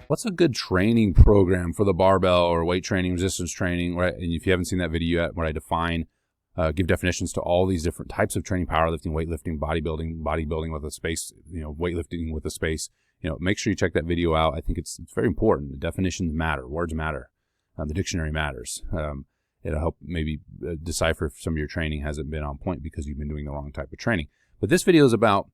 What's a good training program for the barbell or weight training, resistance training, right? And if you haven't seen that video yet, where I define, give definitions to all these different types of training: powerlifting, weightlifting, bodybuilding with a space, weightlifting with a space. Make sure you check that video out. I think it's very important. The definitions matter. Words matter. The dictionary matters. It'll help maybe decipher if some of your training hasn't been on point because you've been doing the wrong type of training. But this video is about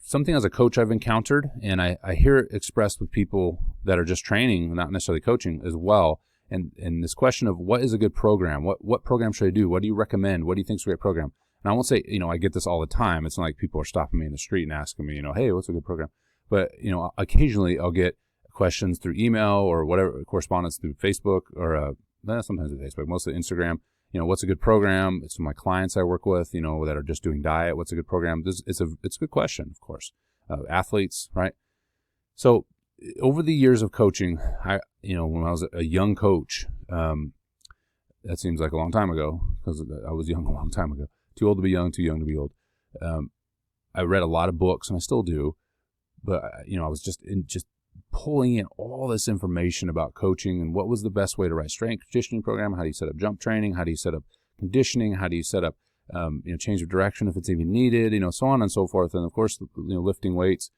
something as a coach I've encountered, and I hear it expressed with people that are just training, not necessarily coaching as well. And this question of what is a good program? What program should I do? What do you recommend? What do you think is a great program? And I won't say, I get this all the time. It's not like people are stopping me in the street and asking me, hey, what's a good program? But, occasionally I'll get questions through email or whatever, correspondence through Facebook or sometimes through Facebook, mostly Instagram. What's a good program? It's my clients I work with, that are just doing diet. What's a good program? It's a good question, of course. Athletes, right? So over the years of coaching, when I was a young coach, that seems like a long time ago because I was young a long time ago. Too old to be young, too young to be old. I read a lot of books, and I still do. But, I was just pulling in all this information about coaching and what was the best way to write strength conditioning program. How do you set up jump training? How do you set up conditioning? How do you set up, change of direction if it's even needed, so on and so forth. And of course, lifting weights,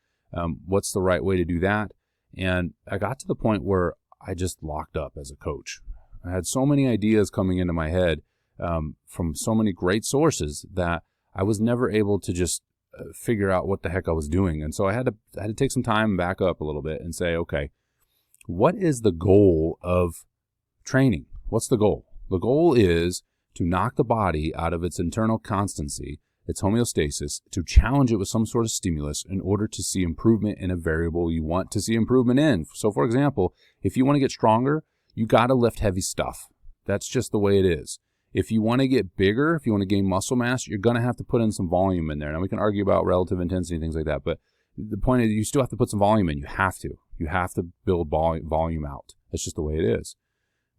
what's the right way to do that? And I got to the point where I just locked up as a coach. I had so many ideas coming into my head from so many great sources that I was never able to just figure out what the heck I was doing. And so I had to take some time and back up a little bit and say, okay, what is the goal of training? What's the goal? The goal is to knock the body out of its internal constancy, its homeostasis, to challenge it with some sort of stimulus in order to see improvement in a variable you want to see improvement in. So for example, if you want to get stronger, you got to lift heavy stuff. That's just the way it is. If you want to get bigger, if you want to gain muscle mass, you're going to have to put in some volume in there. Now, we can argue about relative intensity and things like that, but the point is you still have to put some volume in. You have to. You have to build volume out. That's just the way it is.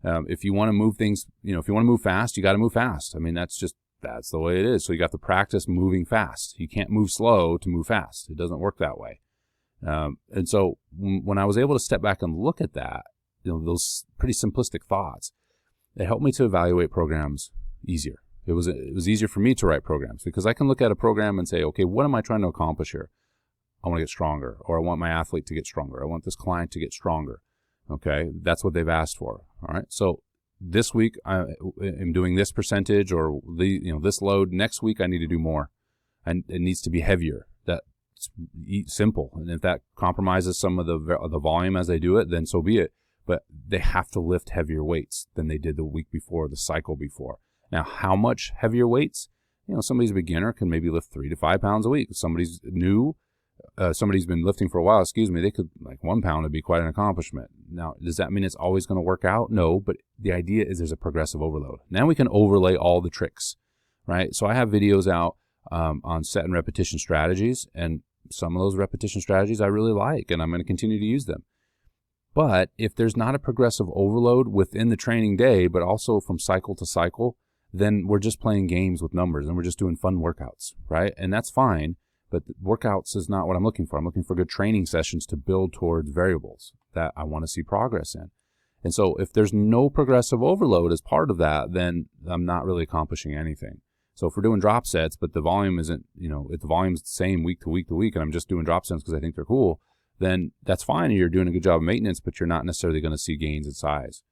If you want to move things, if you want to move fast, you got to move fast. I mean, that's the way it is. So you got to practice moving fast. You can't move slow to move fast. It doesn't work that way. And so when I was able to step back and look at that, those pretty simplistic thoughts, it helped me to evaluate programs easier. It was easier for me to write programs because I can look at a program and say, okay, what am I trying to accomplish here? I want to get stronger, or I want my athlete to get stronger. I want this client to get stronger. Okay, that's what they've asked for. All right, so this week I am doing this percentage or this load. Next week I need to do more, and it needs to be heavier. That's simple, and if that compromises some of the volume as I do it, then so be it. But they have to lift heavier weights than they did the week before, the cycle before. Now, how much heavier weights? Somebody's a beginner can maybe lift 3 to 5 pounds a week. If somebody's new, somebody's been lifting for a while, they could, 1 pound would be quite an accomplishment. Now, does that mean it's always going to work out? No, but the idea is there's a progressive overload. Now we can overlay all the tricks, right? So I have videos out on set and repetition strategies, and some of those repetition strategies I really like, and I'm going to continue to use them. But if there's not a progressive overload within the training day, but also from cycle to cycle, then we're just playing games with numbers and we're just doing fun workouts, right? And that's fine, but workouts is not what I'm looking for. I'm looking for good training sessions to build towards variables that I want to see progress in. And so if there's no progressive overload as part of that, then I'm not really accomplishing anything. So if we're doing drop sets, but the volume isn't, if the volume's the same week to week to week, and I'm just doing drop sets because I think they're cool, then that's fine. You're doing a good job of maintenance, but you're not necessarily going to see gains in size.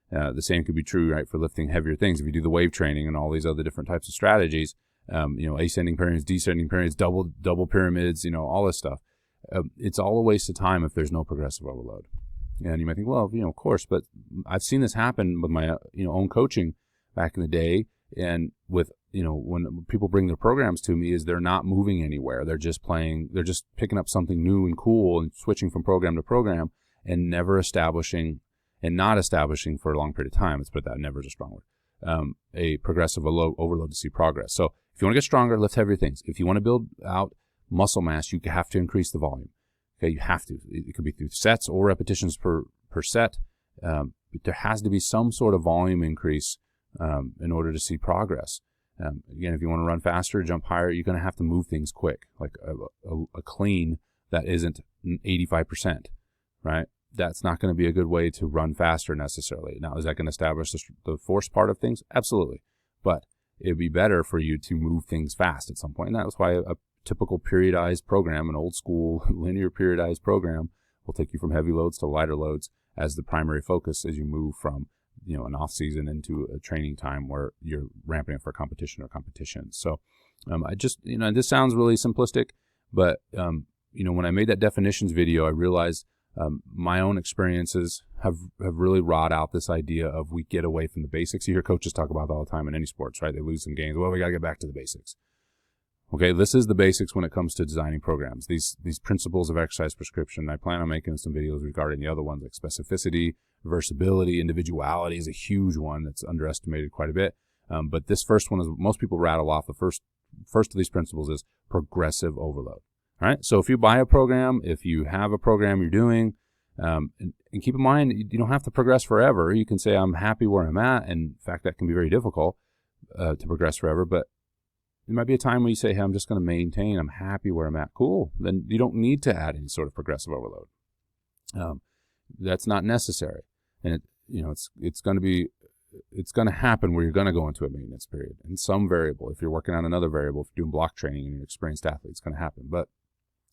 The same could be true, right, for lifting heavier things. If you do the wave training and all these other different types of strategies, ascending pyramids, descending pyramids, double pyramids, all this stuff, it's all a waste of time if there's no progressive overload. And you might think, well, of course, but I've seen this happen with my, own coaching back in the day, and with, when people bring their programs to me, is they're not moving anywhere. They're just picking up something new and cool and switching from program to program and not establishing for a long period of time. Let's put that, never is a strong word, a progressive overload to see progress. So if you want to get stronger, lift heavier things. If you want to build out muscle mass, you have to increase the volume. Okay, you have to. It could be through sets or repetitions per set. But there has to be some sort of volume increase in order to see progress. Again, if you want to run faster, jump higher, you're going to have to move things quick, like a clean that isn't 85%, right? that's not going to be a good way to run faster necessarily. Now, is that going to establish the force part of things? Absolutely. But it'd be better for you to move things fast at some point. And that's why a typical periodized program, an old school linear periodized program, will take you from heavy loads to lighter loads as the primary focus as you move from, you know, an off season into a training time where you're ramping up for competition or competitions. So I just, you know, this sounds really simplistic, but, you know, when I made that definitions video, I realized my own experiences have really wrought out this idea of we get away from the basics. You hear coaches talk about that all the time in any sports, right? They lose some gains. Well, we got to get back to the basics. Okay, this is the basics when it comes to designing programs. These principles of exercise prescription. I plan on making some videos regarding the other ones like specificity, versatility, individuality is a huge one that's underestimated quite a bit. But this first one is most people rattle off. The first of these principles is progressive overload. All right, so if you buy a program, if you have a program you're doing, and keep in mind, you don't have to progress forever. You can say, I'm happy where I'm at. And in fact, that can be very difficult to progress forever. But there might be a time when you say, hey, I'm just going to maintain. I'm happy where I'm at. Cool. Then you don't need to add any sort of progressive overload. That's not necessary. And it's going to happen where you're going to go into a maintenance period. And some variable, if you're working on another variable, if you're doing block training and you're an experienced athlete, it's going to happen. But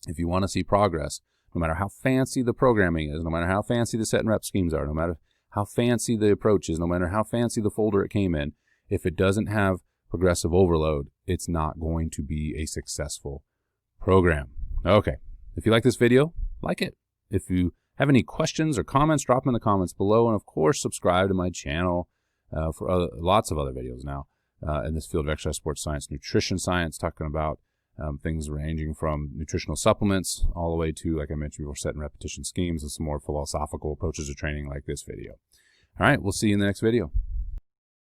if you want to see progress, no matter how fancy the programming is, no matter how fancy the set and rep schemes are, no matter how fancy the approach is, no matter how fancy the folder it came in, if it doesn't have progressive overload, it's not going to be a successful program. Okay. If you like this video, like it. If you have any questions or comments, drop them in the comments below. And of course, subscribe to my channel for lots of other videos now in this field of exercise sports science, nutrition science, talking about things ranging from nutritional supplements all the way to, like I mentioned before, set and repetition schemes and some more philosophical approaches to training like this video. All right, we'll see you in the next video.